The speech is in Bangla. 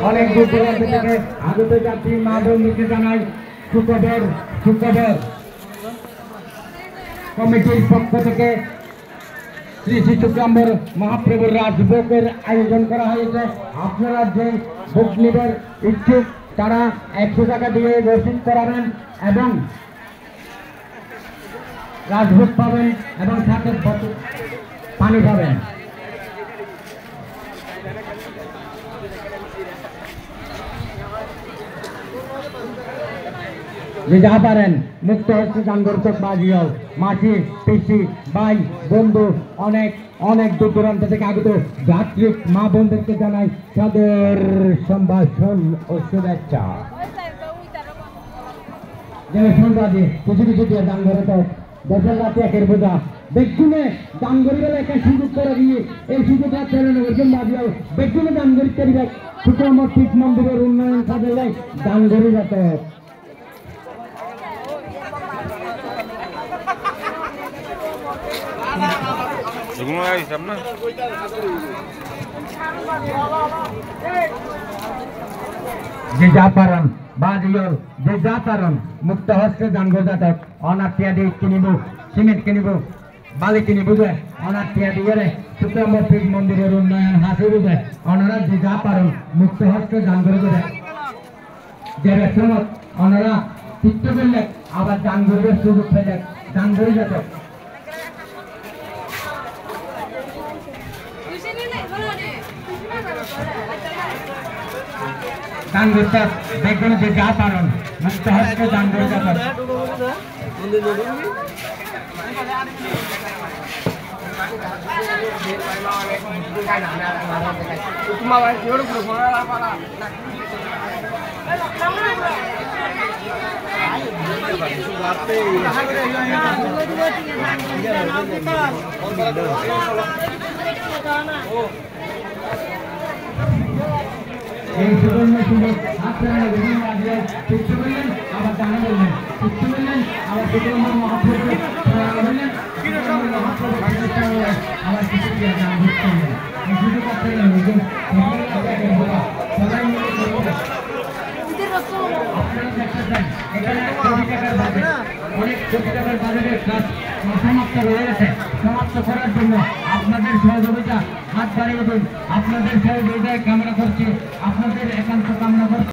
অনেক দূর দূরান্ত থেকে আগত যাত্রী মা বোনদেরকে জানাই সুখবর কমিটির পক্ষ থেকে শ্রী শ্রী শুক্রাম্বর মহাপ্রভুর রাজভোগের আয়োজন করা হয়েছে। আপনারা যে ভোগ নিবার ইচ্ছুক তারা 100 টাকা দিয়ে রসিদ করাবেন এবং রাজভোগ পাবেন এবং সাথে পানি পাবেন। যে যা পারেন মুক্ত হচ্ছে গানগর্চক বাজিয়াও মাসি পিসি ভাই বন্ধু অনেক দূর দূরান্ত থেকে আগত যাত্রী মা বোনদেরকে জানাই সাদর সম্ভাষণ ও শুভেচ্ছা। সন্ধ্যাদি কিছু দিয়ে দান করে তো দশের রাতে একের বোঝা বেগুনে দান করিবে একটা সুযোগ করে দিয়ে এই সুযোগ ওজন বাজিয়াও বেগুনে দান করিতে দিবে শুক্রাম্বর পীঠ মন্দিরের উন্নয়ন সাথে দান করি যাতে যে যা পারেন বাজিয়র যে যা পারেন মুক্ত হস্তে দান করতে অনাথিয়া দিয়ে কিনিব সিমেন্ট কিনিব বালি কিনিব যে অনাথিয়া দিয়ে শুক্রাম্বর পীঠ মন্দিরের উন্নয়ন হাসিব যে ওনারা যে যা পারেন মুক্ত হস্তে দান করে দেবে যে সময় ওনারা চিত্ত করলে আবার দান করবে সুযোগ পেয়ে যাক দান করে যেতে দান করতে দেখবেন যে যা পারেন মুক্ত হস্তে দান করে যেতে এই সুবর্ণ সুযোগ আপনারা বিভিন্ন রাজ্যে শিক্ষা করলেন আবার জানা বললেন শিক্ষা করলেন আবার শুক্রাম্বর মহাপ্রভু বললেন আবার কিছু জানা বুঝতে হবে এই সুযোগ আপনারা সবাই মিলে অনেক কোটি টাকার বাজারের কাজ সমাপ্ত হয়ে গেছে। সমাপ্ত করার জন্য আপনাদের সহযোগিতা হাত বাড়িয়ে দিন। আপনাদের সহযোগিতায় কামনা করছি, আপনাদের একান্ত কামনা করছি।